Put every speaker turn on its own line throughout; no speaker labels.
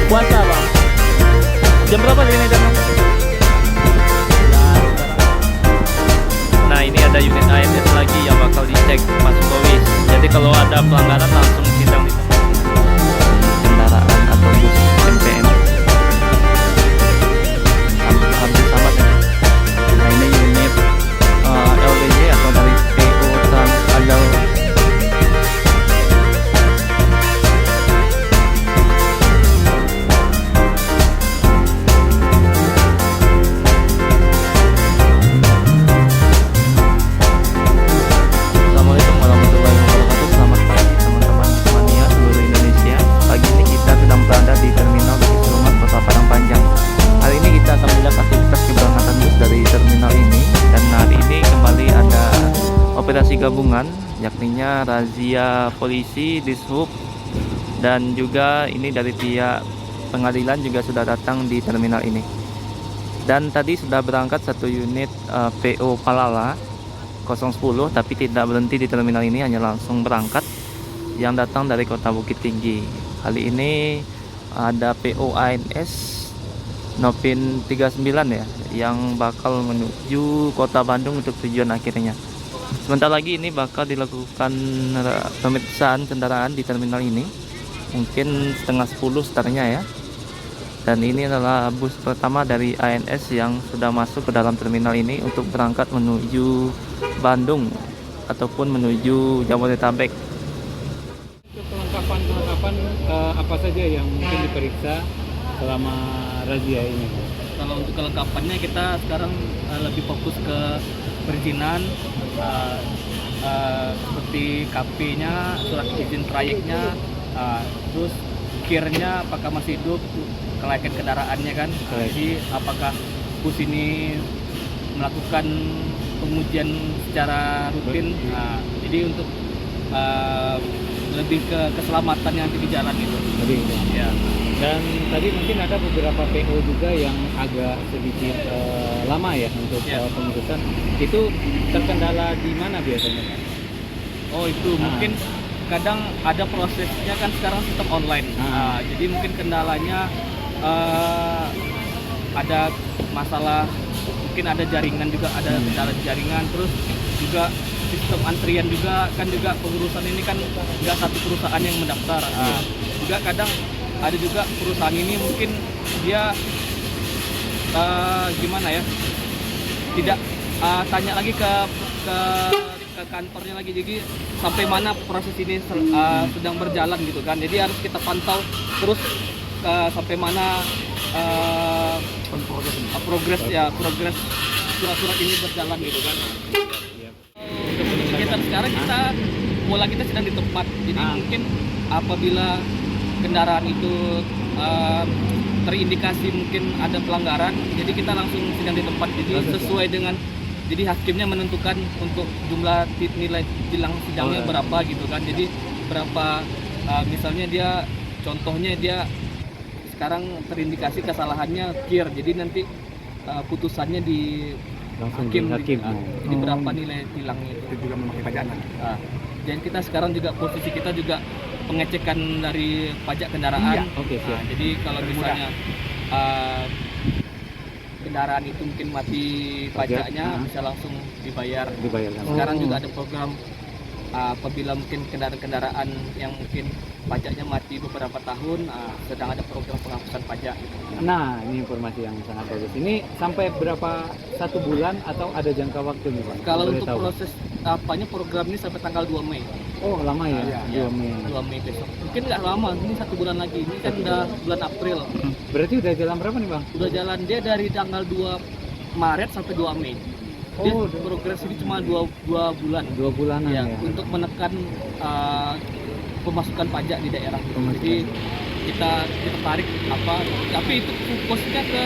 Puasa bang. Jam berapa sih ini jamnya? Nah ini ada unit ANS lagi yang bakal dicek Mas Bowie. Jadi kalau ada pelanggaran langsung sidang di tempat. Kendaraan atau bus MPM. Hampir sama saja. Nah ini unit LPG atau dari PO Trans Adal. Assalamualaikum warahmatullahi wabarakatuh. Selamat pagi teman-teman Mania seluruh Indonesia. Pagi ini kita sedang berada di Terminal Bus Rumas Kota Padang Panjang. Hari ini kita akan melihat aktivitas keberangkatan bus dari terminal ini. Dan hari ini kembali ada operasi gabungan, yakninya razia polisi, dishub, dan juga ini dari pihak pengadilan juga sudah datang di terminal ini. Dan tadi sudah berangkat satu unit PO Palala 010, tapi tidak berhenti di terminal ini, hanya langsung berangkat yang datang dari kota Bukit Tinggi. Kali ini ada PO ANS Nopin 39 ya, yang bakal menuju kota Bandung untuk tujuan akhirnya. Sebentar lagi ini bakal dilakukan pemeriksaan kendaraan di terminal ini, mungkin setengah 10 startnya ya. Dan ini adalah bus pertama dari ANS yang sudah masuk ke dalam terminal ini untuk berangkat menuju Bandung ataupun menuju Jabodetabek.
Untuk kelengkapan apa saja yang mungkin diperiksa selama razia ini?
Kalau untuk kelengkapannya kita sekarang lebih fokus ke perizinan, seperti KP-nya, surat izin trayeknya, terus kirnya apakah masih hidup, kelayakan kendaraannya kan. Jadi apakah bus ini melakukan pengujian secara rutin. Nah, jadi untuk lebih ke keselamatan yang di jalan itu.
Lebih
Ya.
Dan tadi mungkin ada beberapa PO juga yang agak sedikit lama ya untuk pengurusan. Itu terkendala di mana biasanya?
Oh itu mungkin kadang ada prosesnya kan sekarang sistem online. Jadi mungkin kendalanya ada masalah, mungkin ada jaringan juga, ada kendala jaringan, terus juga sistem antrian juga kan, juga pengurusan ini kan nggak satu perusahaan yang mendaftar. Juga kadang ada juga perusahaan ini mungkin dia gimana ya, tidak tanya lagi ke kantornya lagi, jadi sampai mana proses ini sedang berjalan gitu kan. Jadi harus kita pantau terus sampai mana progres surat-surat ini berjalan gitu kan. Kegiatan sekarang kita sedang di tempat, jadi mungkin apabila kendaraan itu terindikasi mungkin ada pelanggaran, jadi kita langsung sedang di tempat. Jadi sesuai dengan, jadi hakimnya menentukan untuk jumlah nilai tilang sidangnya berapa gitu kan. Jadi berapa, misalnya dia contohnya dia sekarang terindikasi kesalahannya kir, jadi nanti putusannya di
Langsung
hakim.
hakim.
Jadi berapa nilai tilangnya itu juga memakai pajakan. Dan kita sekarang juga posisi kita juga pengecekan dari pajak kendaraan. Jadi kalau misalnya kendaraan itu mungkin mati pajaknya, bisa langsung dibayar. Sekarang juga ada program apabila mungkin kendaraan yang mungkin pajaknya mati beberapa tahun, sedang ada program penghapusan pajak gitu.
Nah, ini informasi yang sangat bagus. Ini sampai berapa, 1 bulan atau ada jangka waktu nih Pak?
Kalau untuk proses program ini sampai tanggal 2 Mei.
Oh lama ya? 2 Mei.
2 Mei besok. Mungkin nggak lama, ini 1 bulan lagi. Ini kan udah bulan April.
Berarti udah jalan berapa nih Bang?
Udah jalan, dia dari tanggal 2 Maret sampai 2 Mei. Dia progres ini cuma 2 bulan.
2 bulanan ya.
Untuk menekan pemasukan pajak di daerah. Jadi kita tarik tapi itu fokusnya ke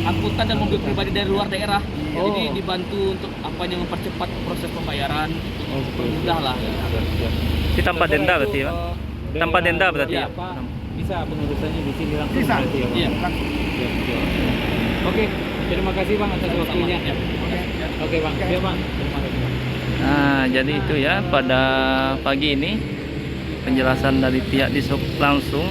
angkutan dan mobil pribadi dari luar daerah. Jadi dibantu untuk mempercepat proses pembayaran, mudah lah.
Itu tanpa denda berarti ya? Tanpa denda berarti ya?
Bisa pengurusannya di sini langsung berarti ya Bang?
Iya.
Oke, terima kasih Bang atas waktunya. Oke Bang, iya Bang. Terima kasih Bang.
Nah, jadi itu ya pada pagi ini
penjelasan dari pihak Dishub langsung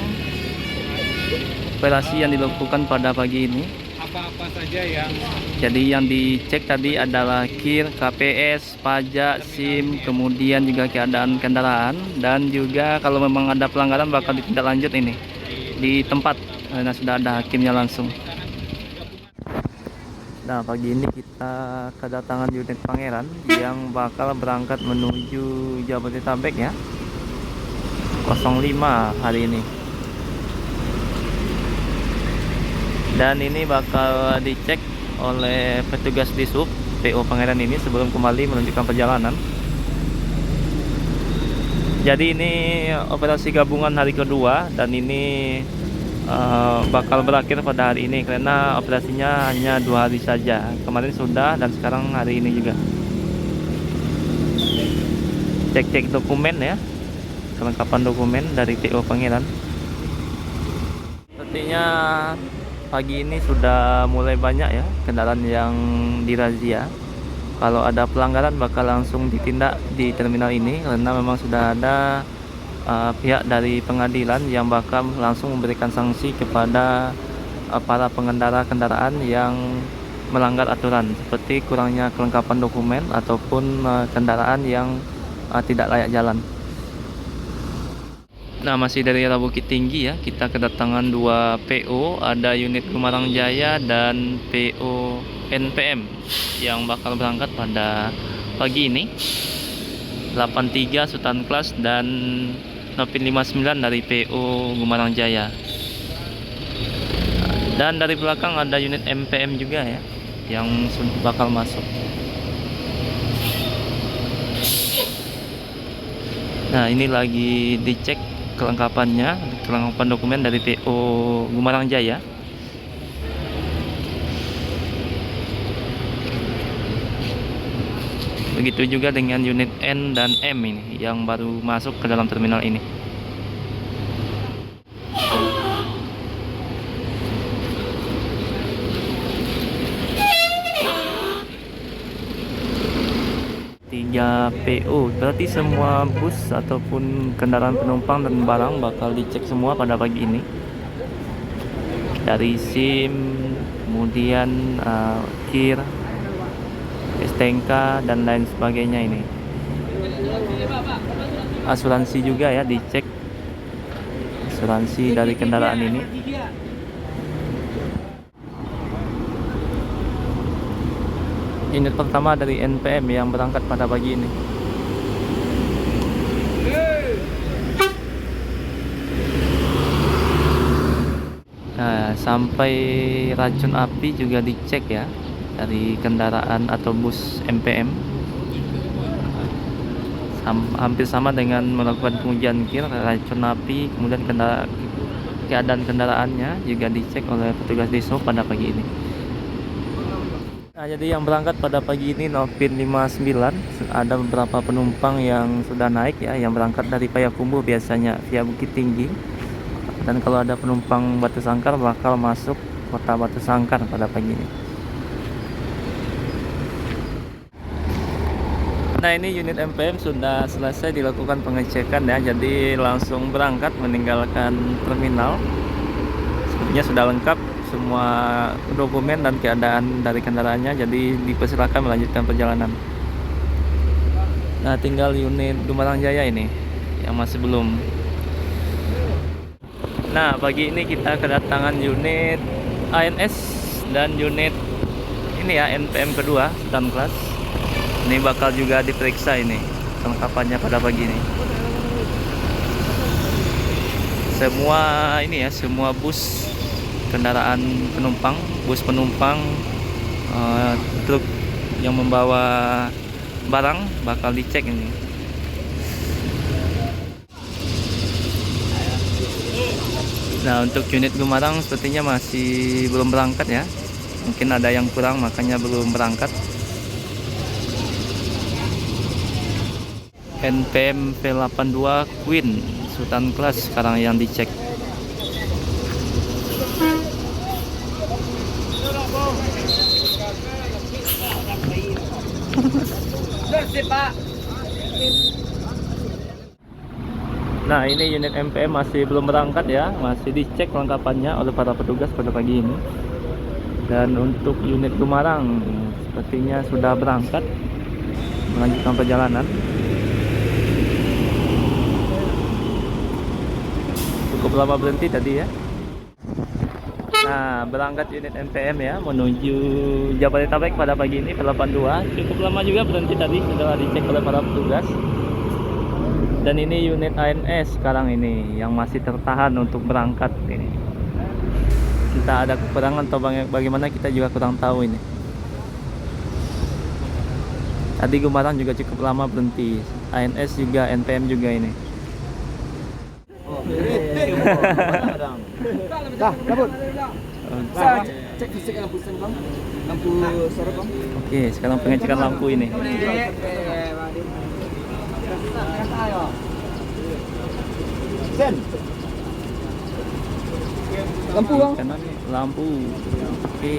operasi yang dilakukan pada pagi ini.
Apa-apa saja yang
Jadi yang dicek tadi adalah KIR, KPS, pajak, SIM, kemudian juga keadaan kendaraan, dan juga kalau memang ada pelanggaran bakal ditindaklanjut ini di tempat karena sudah ada hakimnya langsung. Nah, pagi ini kita kedatangan unit Pangeran yang bakal berangkat menuju Jabodetabek ya. 05 hari ini. Dan ini bakal dicek oleh petugas Dishub PO Pangeran ini sebelum kembali melanjutkan perjalanan. Jadi ini operasi gabungan hari kedua, dan ini bakal berakhir pada hari ini karena operasinya hanya 2 hari saja. Kemarin sudah dan sekarang hari ini juga. Cek-cek dokumen ya, kelengkapan dokumen dari PO Pangeran. Sepertinya pagi ini sudah mulai banyak ya kendaraan yang dirazia. Kalau ada pelanggaran bakal langsung ditindak di terminal ini karena memang sudah ada pihak dari pengadilan yang bakal langsung memberikan sanksi kepada para pengendara kendaraan yang melanggar aturan, seperti kurangnya kelengkapan dokumen ataupun kendaraan yang tidak layak jalan. Nah, masih dari arah Bukit Tinggi ya, kita kedatangan 2 PO, ada unit Gumarang Jaya dan PO NPM yang bakal berangkat pada pagi ini. 83 Sultan Class dan Nopin 59 dari PO Gumarang Jaya. Dan dari belakang ada unit MPM juga ya yang bakal masuk. Nah, ini lagi dicek kelengkapannya, kelengkapan dokumen dari PO Gumarang Jaya. Begitu juga dengan unit N dan M ini yang baru masuk ke dalam terminal ini. Tiga PO, berarti semua bus ataupun kendaraan penumpang dan barang bakal dicek semua pada pagi ini. Dari SIM, kemudian KIR, STNK dan lain sebagainya ini. Asuransi juga ya dicek, asuransi dari kendaraan ini. Unit pertama dari NPM yang berangkat pada pagi ini. Nah, sampai racun api juga dicek ya dari kendaraan atau bus MPM. Hampir sama dengan melakukan pengujian KIR, racun api, kemudian keadaan kendaraannya juga dicek oleh petugas Dishub pada pagi ini. Nah, jadi yang berangkat pada pagi ini Nopin 59, ada beberapa penumpang yang sudah naik ya, yang berangkat dari Payakumbuh biasanya via Bukit Tinggi. Dan kalau ada penumpang Batu Sangkar bakal masuk kota Batu Sangkar pada pagi ini. Nah, ini unit MPM sudah selesai dilakukan pengecekan ya, jadi langsung berangkat meninggalkan terminal. Sebenarnya sudah lengkap semua dokumen dan keadaan dari kendaraannya, jadi dipersilakan melanjutkan perjalanan. Nah, tinggal unit Gumarang Jaya ini yang masih belum. Nah, pagi ini kita kedatangan unit ANS dan unit ini ya NPM kedua Sultan Class. Ini bakal juga diperiksa ini kelengkapannya pada pagi ini. Semua ini ya, semua bus kendaraan penumpang, bus penumpang, truk yang membawa barang bakal dicek ini. Nah, untuk unit Gumarang sepertinya masih belum berangkat ya. Mungkin ada yang kurang makanya belum berangkat. NPM V82 Queen Sultan Class sekarang yang dicek. Nah, ini unit MPM masih belum berangkat ya, masih dicek kelengkapannya oleh para petugas pada pagi ini. Dan untuk unit Gumarang sepertinya sudah berangkat melanjutkan perjalanan. Cukup lama berhenti tadi ya. Nah, berangkat unit MPM ya menuju Jabodetabek pada pagi ini 82. Cukup lama juga berhenti tadi, sudah dicek oleh para petugas. Dan ini unit ANS sekarang ini yang masih tertahan untuk berangkat ini. Kita ada kekurangan atau bagaimana kita juga kurang tahu ini. Tadi Gumarang juga cukup lama berhenti, ANS juga, NPM juga ini.
Dah, cabut.
Oke.
Cek fisik lampu sen, Bang. Lampu sorot, Bang.
Oke, sekarang pengecekan lampu ini.
Sen. Lampu, Bang.
Kanan lampu. Oke.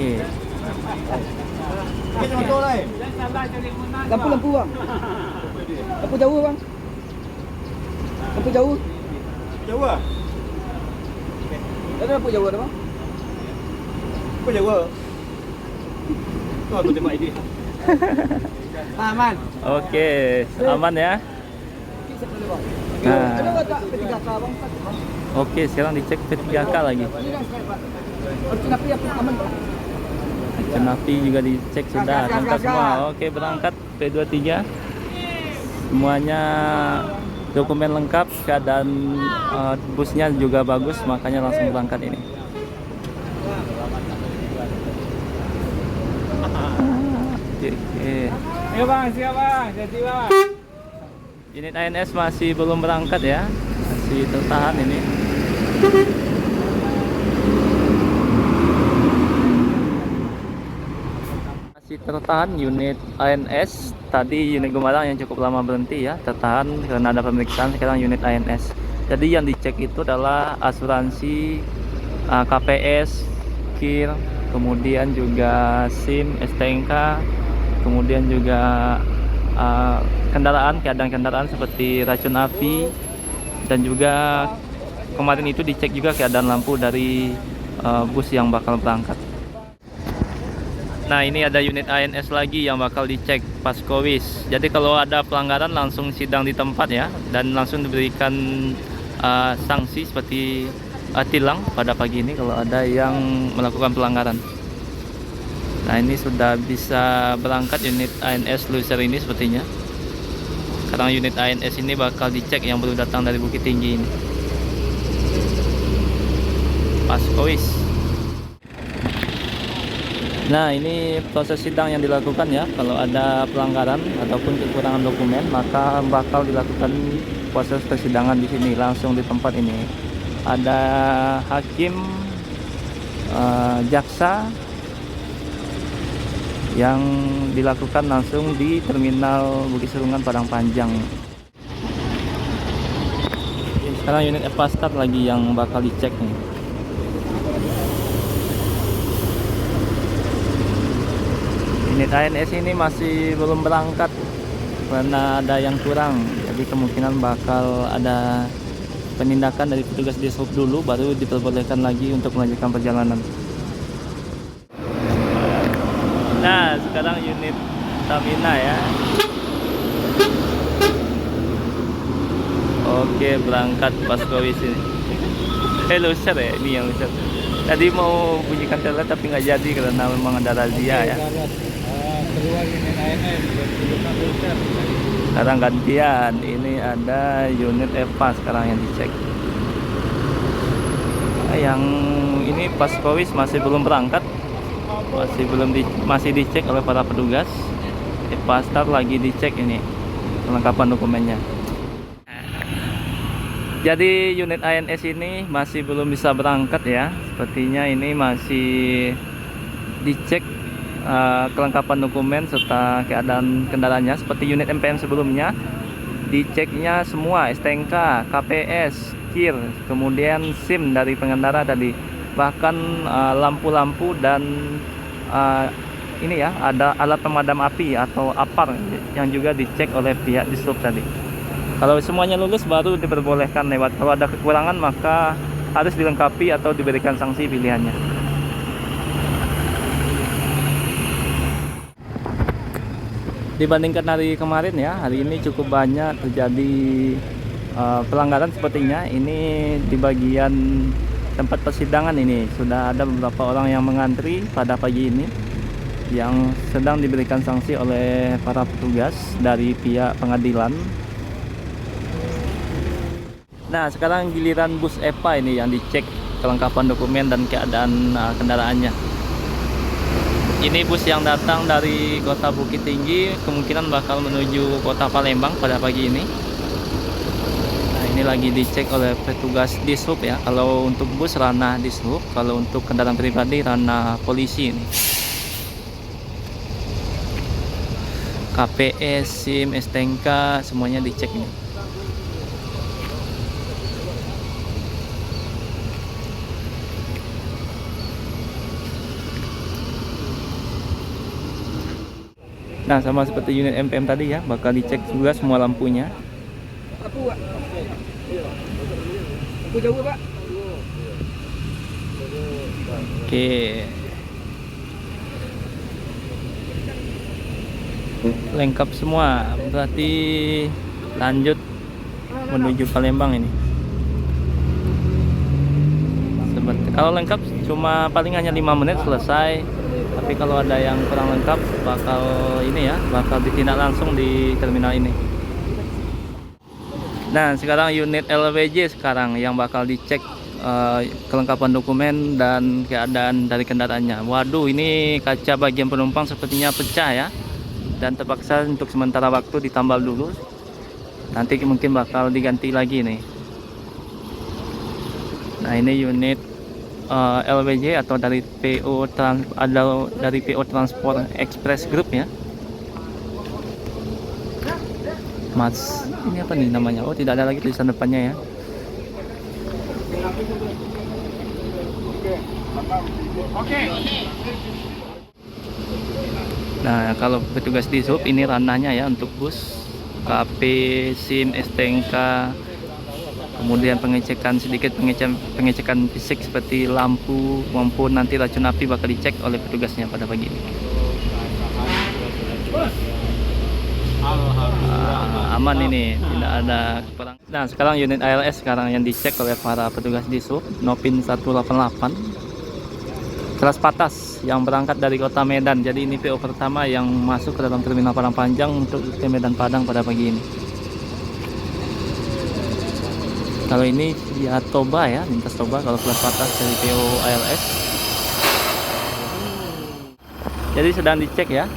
Lampu, Bang. Lampu jauh, Bang. Lampu jauh.
Jauh ah?
Ada lampu jauh ada, Bang.
Apa jauh ah? Tu aku tembak ini.
Aman.
Oke, aman ya. Nah.
Ada tak P3K, Bang?
Oke, sekarang dicek P3K lagi.
Ini kan harus tapi apa aman, Bang?
Kenapi juga dicek sudah, lengkap semua. Oke, berangkat P23. Semuanya dokumen lengkap, keadaan busnya juga bagus, makanya langsung berangkat ini. Oke.
Ayo bang, siap bang, jadi bang.
Unit ANS masih belum berangkat ya, masih tertahan ini. Masih tertahan unit ANS. Tadi unit Gumarang yang cukup lama berhenti ya, tertahan karena ada pemeriksaan. Sekarang unit ANS. Jadi yang dicek itu adalah asuransi, KPS, KIR, kemudian juga SIM, STNK, kemudian juga kendaraan, keadaan kendaraan seperti racun api, dan juga kemarin itu dicek juga keadaan lampu dari bus yang bakal berangkat. Nah, ini ada unit ANS lagi yang bakal dicek Paskowis. Jadi kalau ada pelanggaran langsung sidang di tempat ya, dan langsung diberikan sanksi seperti tilang pada pagi ini kalau ada yang melakukan pelanggaran. Nah, ini sudah bisa berangkat unit ANS Loser ini sepertinya. Sekarang unit ANS ini bakal dicek yang baru datang dari Bukit Tinggi ini. Paskowis. Nah, ini proses sidang yang dilakukan ya. Kalau ada pelanggaran ataupun kekurangan dokumen, maka bakal dilakukan proses persidangan di sini langsung di tempat ini. Ada hakim, jaksa yang dilakukan langsung di terminal Bukit Serungan Padang Panjang. Sekarang unit Epastat lagi yang bakal dicek nih. Unit ANS ini masih belum berangkat karena ada yang kurang, jadi kemungkinan bakal ada penindakan dari petugas dishub dulu, baru diperbolehkan lagi untuk melanjutkan perjalanan. Nah, sekarang unit Tamina ya. Oke, berangkat Paskowis ini. Loser ya, ini yang loser. Tadi mau bunyikan teler tapi nggak jadi karena memang ada razia ya.
Keluar unit ANS, bertujukan loser.
Sekarang gantian, ini ada unit EVA sekarang yang dicek. Yang ini Paskowis masih belum berangkat, masih dicek oleh para petugas. Epastar lagi dicek ini kelengkapan dokumennya. Jadi unit ANS ini masih belum bisa berangkat ya. Sepertinya ini masih dicek kelengkapan dokumen serta keadaan kendaraannya. Seperti unit MPM sebelumnya, diceknya semua STNK, KPS, KIR, kemudian SIM dari pengendara tadi, bahkan lampu-lampu dan ini ya, ada alat pemadam api atau APAR yang juga dicek oleh pihak dishub tadi.
Kalau semuanya lulus baru diperbolehkan lewat. Kalau ada kekurangan maka harus dilengkapi atau diberikan sanksi pilihannya. Dibandingkan hari kemarin ya, hari ini cukup banyak terjadi pelanggaran sepertinya. Ini di bagian tempat persidangan ini sudah ada beberapa orang yang mengantri pada pagi ini yang sedang diberikan sanksi oleh para petugas dari pihak pengadilan. Nah, sekarang giliran bus EPA ini yang dicek kelengkapan dokumen dan keadaan kendaraannya. Ini bus yang datang dari kota Bukit Tinggi, kemungkinan bakal menuju kota Palembang pada pagi ini. Nah, ini lagi dicek oleh petugas Dishub ya. Kalau untuk bus ranah Dishub, kalau untuk kendaraan pribadi ranah polisi ini. KPS, SIM, STNK semuanya dicek ini. Nah, sama seperti unit MPM tadi ya, bakal dicek juga semua lampunya.
Aku jauh, Pak.
Oke. Lengkap semua, berarti lanjut menuju Palembang ini. Kalau lengkap cuma paling hanya 5 menit selesai. Tapi kalau ada yang kurang lengkap bakal ditindak langsung di terminal ini. Nah, sekarang unit LWJ sekarang yang bakal dicek kelengkapan dokumen dan keadaan dari kendaraannya. Waduh, ini kaca bagian penumpang sepertinya pecah ya, dan terpaksa untuk sementara waktu ditambal dulu. Nanti mungkin bakal diganti lagi nih. Nah, ini unit LWJ atau dari PO Transport Express Group ya. Mas, ini apa nih namanya? Oh, tidak ada lagi tulisan depannya ya. Nah, kalau petugas di sub ini ranahnya ya untuk bus, KP, SIM, STNK, kemudian pengecekan fisik seperti lampu maupun nanti racun api bakal dicek oleh petugasnya pada pagi ini. Aman ini, tidak ada kekurangan. Nah, sekarang unit ALS sekarang yang dicek oleh para petugas di sub Nopin 188 kelas patas yang berangkat dari kota Medan. Jadi ini PO pertama yang masuk ke dalam terminal Padang Panjang untuk rute Medan Padang pada pagi ini. Kalau ini ya Toba ya, lintas Toba kalau kelas patas dari PO ALS. Jadi sedang dicek ya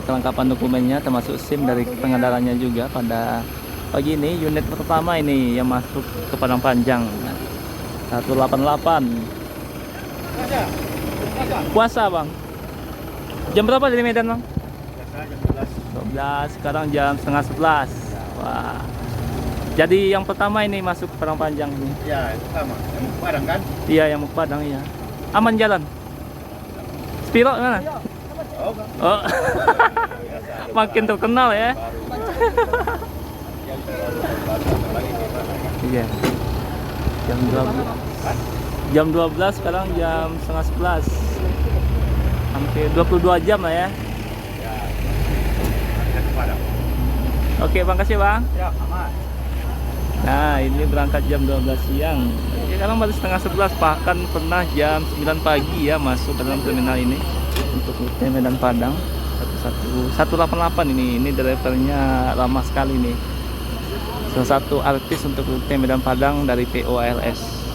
kelengkapan dokumennya termasuk SIM dari pengendaranya juga pada pagi ini. Unit pertama ini yang masuk ke Padang Panjang 188. Puasa bang. Jam berapa dari Medan bang? Jam 12. Sekarang jam setengah 11. Wah. Jadi yang pertama ini masuk ke Padang Panjang ini.
Ya, itu sama. Yang mau ke Padang kan?
Iya, yang mau ke Padang iya. Aman jalan. Spiro mana? Oh. Makin terkenal ya. Iya. Jam 12. Jam 12 sekarang jam setengah 11. Hampir 22 jam lah ya. Oke, makasih bang.
Ya, aman.
Nah, ini berangkat jam 12 siang. Sekarang baru setengah 11, bahkan pernah jam 9 pagi ya masuk ke dalam terminal ini untuk rute Medan Padang 188 ini. Ini drivernya ramah sekali nih. Salah satu artis untuk rute Medan Padang dari PO ALS.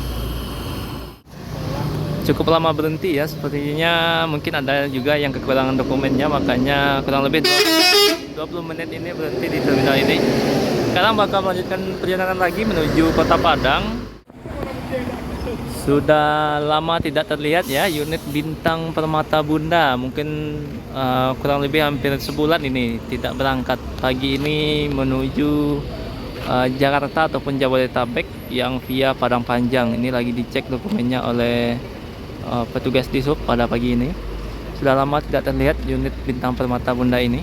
Cukup lama berhenti ya, sepertinya mungkin ada juga yang kekurangan dokumennya, makanya kurang lebih 20 menit ini berhenti di terminal ini. Sekarang bakal melanjutkan perjalanan lagi menuju kota Padang. Sudah lama tidak terlihat ya unit Bintang Permata Bunda, mungkin kurang lebih hampir sebulan ini tidak berangkat. Pagi ini menuju Jakarta ataupun Jabodetabek yang via Padang Panjang. Ini lagi dicek dokumennya oleh petugas di sub pada pagi ini. Sudah lama tidak terlihat unit Bintang Permata Bunda ini.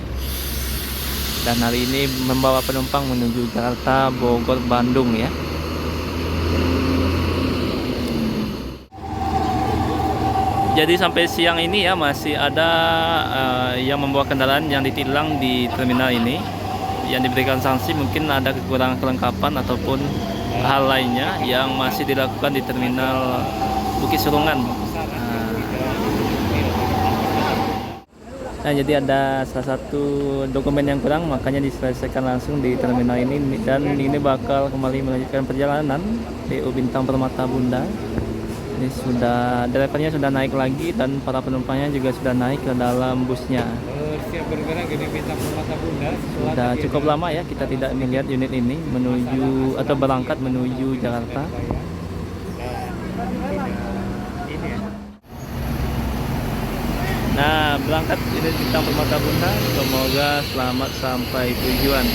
Dan hari ini membawa penumpang menuju Jakarta, Bogor, Bandung ya. Jadi sampai siang ini ya masih ada yang membawa kendaraan yang ditilang di terminal ini, yang diberikan sanksi mungkin ada kekurangan kelengkapan ataupun hal lainnya yang masih dilakukan di terminal Bukit Serungan. Nah, jadi ada salah satu dokumen yang kurang, makanya diselesaikan langsung di terminal ini, dan ini bakal kembali melanjutkan perjalanan PO Bintang Permata Bunda. Ini sudah, drivernya sudah naik lagi dan para penumpangnya juga sudah naik ke dalam busnya.
Siap bergerak ini Bintang Permata Bunda.
Sudah cukup lama ya kita tidak melihat unit ini menuju atau berangkat menuju Jakarta. Nah, berangkat unit Bintang Permata Bunda, semoga selamat sampai tujuan.